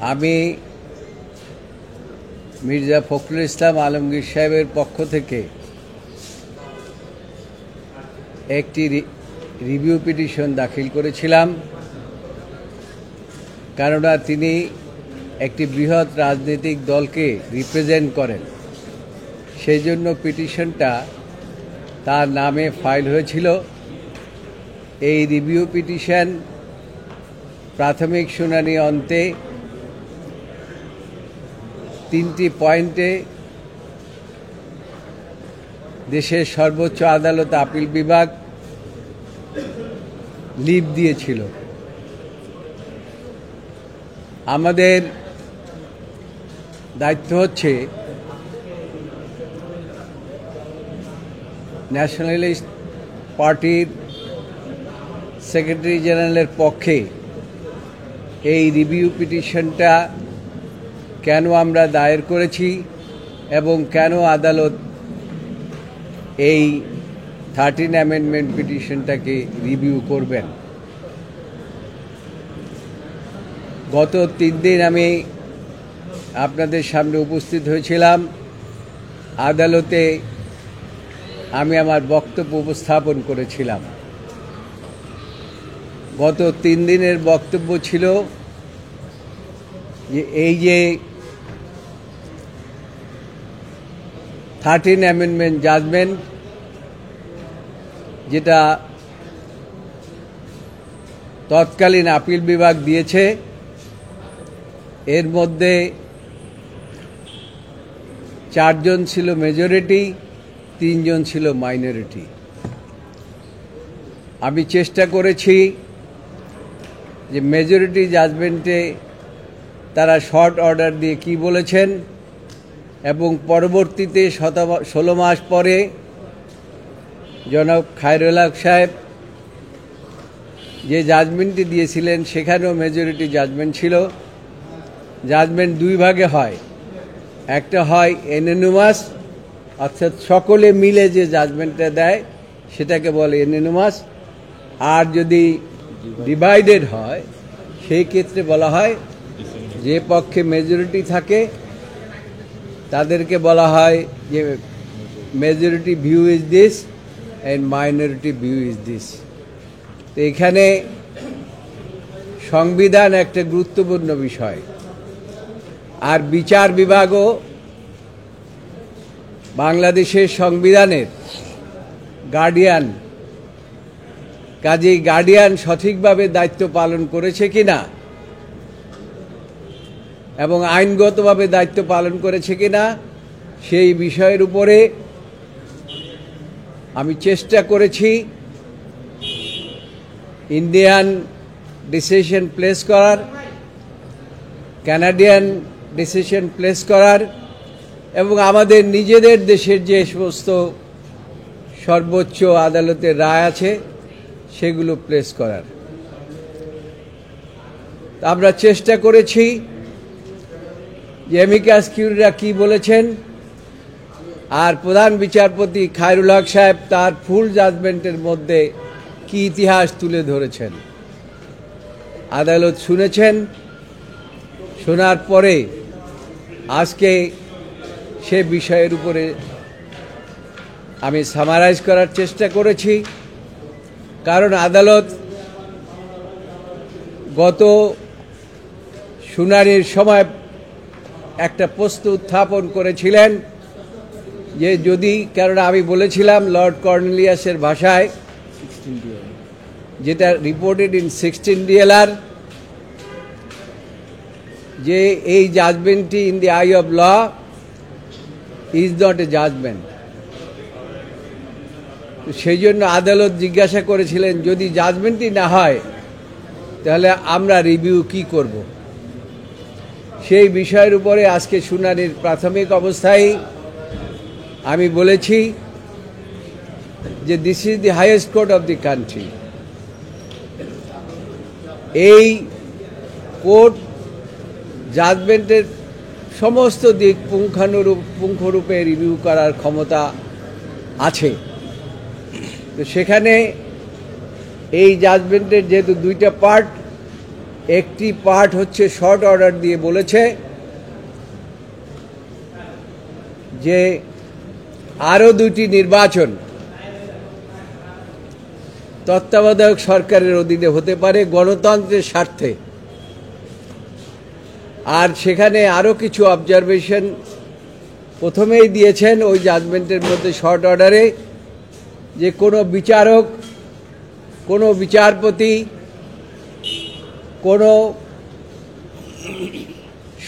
আমি মির্জা ফখরুল ইসলাম আলমগীর সাহেবের পক্ষ থেকে একটি রিভিউ পিটিশন দাখিল করেছিলাম, কেননা তিনি একটি বৃহৎ রাজনৈতিক দলকে রিপ্রেজেন্ট করেন। সেই জন্য পিটিশনটা তার নামে ফাইল হয়েছিল। এই রিভিউ পিটিশন প্রাথমিক শুনানি অন্তে 3টি পয়েন্টে দেশের সর্বোচ্চ আদালত আপিল বিভাগ লিভ দিয়েছিল। আমাদের দায়িত্ব হচ্ছে ন্যাশনালিস্ট পার্টির সেক্রেটারি জেনারেলের পক্ষে এই রিভিউ পিটিশনটা কেন আমরা দায়ের করেছি এবং কেন আদালত এই 13 অ্যামেন্ডমেন্ট পিটিশনটাকে রিভিউ করবেন। গত 3 দিন আমি আপনাদের সামনে উপস্থিত হয়েছিলাম। আদালতে আমি আমার বক্তব্য উপস্থাপন করেছিলাম। গত 3 দিনের বক্তব্য ছিল যে এই যে 13 অ্যামেন্ডমেন্ট জাজমেন্ট যেটা তৎকালীন আপিল বিভাগ দিয়েছে, এর মধ্যে 4 জন ছিল মেজরিটি, 3 জন ছিল মাইনরিটি। আমি চেষ্টা করেছি যে মেজরিটি জাজমেন্টে তারা শর্ট অর্ডার দিয়ে কি বলেছেন এবং পরবর্তীতে 16 মাস পরে জনাব খায়রুল হক সাহেব যে জাজমেন্টটি দিয়েছিলেন সেখানেও মেজরিটি জাজমেন্ট ছিল। জাজমেন্ট 2 ভাগে হয়, একটা হয় এননিমাস, অর্থাৎ সকলে মিলে যে জাজমেন্টটা দেয় সেটাকে বলে এননিমাস, আর যদি ডিভাইডেড হয় সেই ক্ষেত্রে বলা হয় যে পক্ষে মেজরিটি থাকে তাদেরকে বলা হয় যে majority view is this and minority view is this. তো এখানে সংবিধান একটা গুরুত্বপূর্ণ বিষয়, আর বিচার বিভাগও বাংলাদেশের সংবিধানের গার্ডিয়ান। কাজেই গার্ডিয়ান সঠিকভাবে দায়িত্ব পালন করেছে কিনা এবং আইনগতভাবে দায়িত্ব পালন করেছে কিনা সেই বিষয়ের উপরে আমি চেষ্টা করেছি ইন্ডিয়ান ডিসিশন প্লেস করার, কানাডিয়ান ডিসিশন প্লেস করার এবং আমাদের নিজেদের দেশের যে সমস্ত সর্বোচ্চ আদালতের রায় আছে সেগুলো প্লেস করার। আমরা চেষ্টা করেছি যে অ্যামিকাস কিউরিরা কি বলেছেন, আর প্রধান বিচারপতি খায়রুল হক সাহেব তার ফুল জাজমেন্টের মধ্যে কি ইতিহাস তুলে ধরেছেন। আদালত শুনেছেন, শোনার পরে আজকে সে বিষয়ের উপরে আমি সামারাইজ করার চেষ্টা করেছি, কারণ আদালত গত শুনানির সময় একটা প্রশ্ন উত্থাপন করেছিলেন যে যদি, কারণ আমি বলেছিলাম লর্ড কর্নেলিয়াসের ভাষায়, যেটা রিপোর্টেড ইন 16 DLR, যে এই জাজমেন্টটি in the eye of law is not a judgement. সেই জন্য আদালত জিজ্ঞাসা করেছিলেন যদি জাজমেন্টই না হয় তাহলে আমরা রিভিউ কি করব। সেই বিষয়ের উপরে আজকে শুনানির প্রাথমিক অবস্থায় আমি বলেছি যে this is the highest court of the country. এই কোর্ট জাজমেন্টের সমস্ত দিক পুঙ্খানুপুঙ্খরূপে রিভিউ করার ক্ষমতা আছে। তো সেখানে এই জাজমেন্টের যেহেতু 2টা পার্ট, একটি পার্ট হচ্ছে শর্ট অর্ডার দিয়ে বলেছে যে আরও 2টি নির্বাচন তত্ত্বাবধায়ক সরকারের অধীনে হতে পারে গণতন্ত্রের স্বার্থে। আর সেখানে আরও কিছু অবজারভেশন প্রথমেই দিয়েছেন ওই জাজমেন্টের মধ্যে শর্ট অর্ডারে, যে কোনো বিচারক, কোনো বিচারপতি, কোনো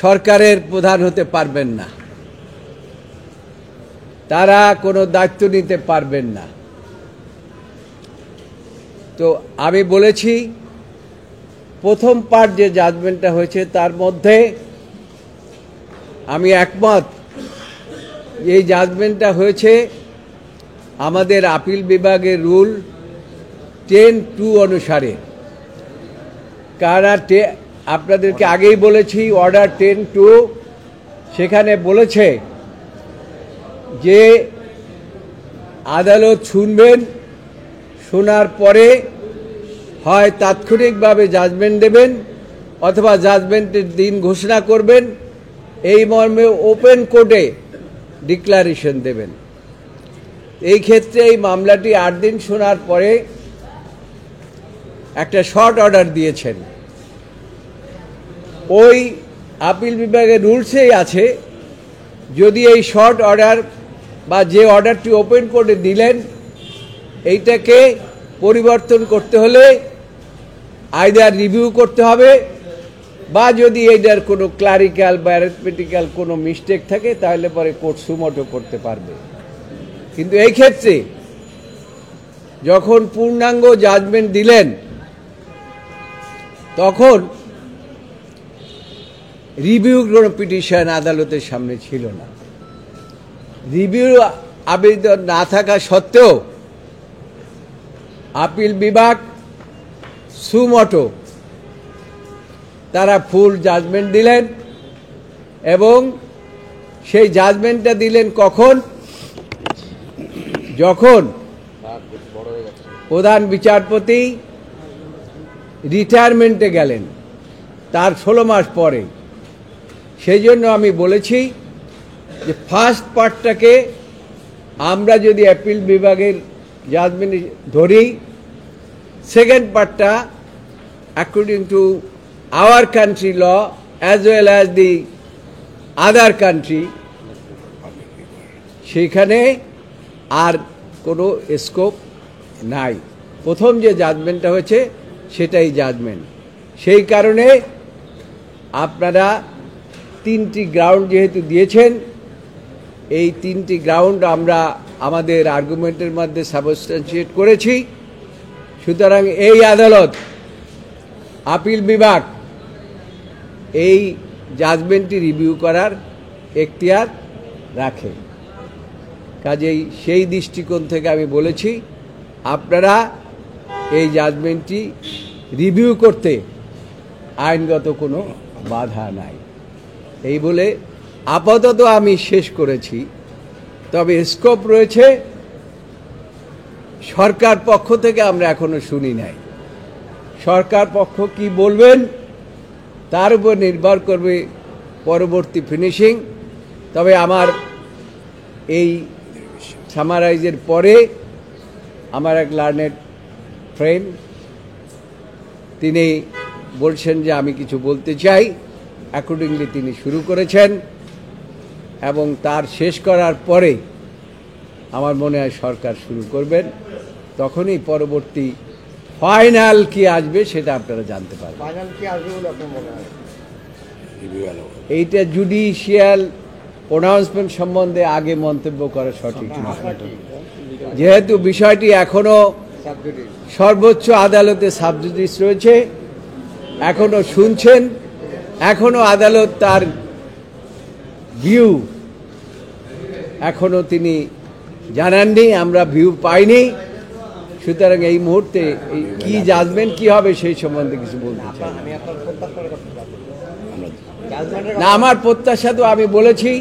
সরকারের প্রধান হতে পারবেন না, তারা কোনো দায়িত্ব নিতে পারবেন না। তো আমি বলেছি প্রথম পার্ট যে জাজমেন্টটা হয়েছে তার মধ্যে আমি একমত। এই জাজমেন্টটা হয়েছে আমাদের আপিল বিভাগের রুল 10(2) অনুসারে। কারণ আপনাদেরকে আগেই বলেছি অর্ডার 10(2) সেখানে বলেছে যে আদালত শুনবেন, শোনার পরে হয় তাৎক্ষণিকভাবে জাজমেন্ট দেবেন অথবা জাজমেন্টের দিন ঘোষণা করবেন, এই মর্মে ওপেন কোর্টে ডিক্লারেশন দেবেন। এই ক্ষেত্রে এই মামলাটি 8 দিন শোনার পরে একটা শর্ট অর্ডার দিয়েছেন। ওই আপিল বিভাগের রুলসেই আছে, যদি এই শর্ট অর্ডার বা যে অর্ডারটি ওপেন কোর্টে দিলেন এইটাকে পরিবর্তন করতে হলে আইদার রিভিউ করতে হবে, বা যদি এইটার কোনো ক্লারিক্যাল বা অ্যারিথমেটিক্যাল কোনো মিস্টেক থাকে তাহলে পরে কোর্ট সুমোটো করতে পারবে। কিন্তু এই ক্ষেত্রে যখন পূর্ণাঙ্গ জাজমেন্ট দিলেন তখন রিভিউ কোনো পিটিশন আদালতের সামনে ছিল না। রিভিউ আবেদন না থাকা সত্ত্বেও আপিল বিভাগ সুমোটো তারা ফুল জাজমেন্ট দিলেন, এবং সেই জাজমেন্টটা দিলেন কখন? যখন প্রধান বিচারপতি রিটায়ারমেন্টে গেলেন তার 16 মাস পরে। সেই জন্য আমি বলেছি যে ফার্স্ট পার্টটাকে আমরা যদি অ্যাপিল বিভাগের জাজমেন্ট ধরি, সেকেন্ড পার্টটা according to our country law as well as the other country, সেখানে আর কোনো স্কোপ নাই। প্রথম যে জাজমেন্টটা হয়েছে সেটাই জাজমেন্ট। সেই কারণে আপনারা 3টি গ্রাউন্ড যেহেতু দিয়েছেন, এই 3টি গ্রাউন্ড আমরা আমাদের আর্গুমেন্টের মধ্যে সাবস্টান্সিয়েট করেছি। সুতরাং এই আদালত, আপিল বিভাগ এই জাজমেন্টটি রিভিউ করার এখতিয়ার রাখে। কাজেই সেই দৃষ্টিকোণ থেকে আমি বলেছি আপনারা এই জাজমেন্টটি রিভিউ করতে আইনগত কোনো বাধা নাই। এই বলে আপাতত আমি শেষ করেছি। তবে স্কোপ রয়েছে সরকার পক্ষ থেকে আমরা এখনো শুনি নাই। সরকার পক্ষ কি বলবেন তার উপর নির্ভর করবে পরবর্তী ফিনিশিং। তবে আমার এই সামারাইজের পরে আমার এক লার্নেড ফ্রেন্ড তিনি বলছেন যে আমি কিছু বলতে চাই, অ্যাকর্ডিংলি তিনি শুরু করেছেন, এবং তার শেষ করার পরে আমার মনে হয় সরকার শুরু করবেন। তখনই পরবর্তী ফাইনাল কি আসবে সেটা আপনারা জানতে পারবেন। এইটা জুডিশিয়াল প্রোনাউন্সমেন্ট সম্বন্ধে আগে মন্তব্য করা সঠিক নয়, যেহেতু বিষয়টি এখনো সর্বোচ্চ আদালতে সাবজুডিস রয়েছে, এখনো শুনছেন, এখনো আদালত তার ভিউ এখনো তিনি জানাননি, আমরা ভিউ পাইনি। সুতরাং এই মুহূর্তে কি জাজমেন্ট কি হবে সেই সম্বন্ধে কিছু বলতে চাই না। আমার প্রত্যাশা তো আমি বলেছি,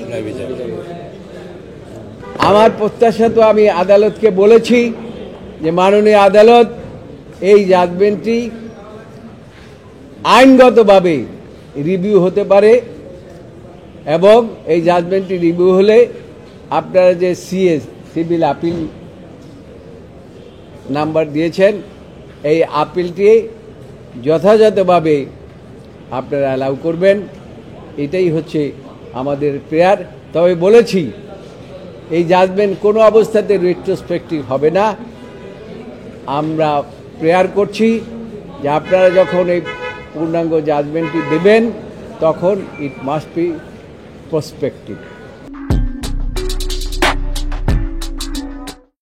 আমার প্রত্যাশা তো আমি আদালতকে বলেছি যে মাননীয় আদালত এই জাজমেন্টটি আইনগতভাবে রিভিউ হতে পারে এবং এই জাজমেন্টটি রিভিউ হলে আপনারা যে সিএস সিভিল আপিল নাম্বার দিয়েছেন এই আপিলটি যথাযথভাবে আপনারা অ্যালাউ করবেন, এটাই হচ্ছে আমাদের প্রেয়ার। তবে বলেছি এই জাজমেন্ট কোনো অবস্থাতে রেট্রোস্পেক্টিভ হবে না। আমরা প্রেয়ার করছি যে আপনারা যখন এই পূর্ণাঙ্গ জাজমেন্টটি দেবেন তখন ইট মাস্ট বি প্রসপেক্টিভ।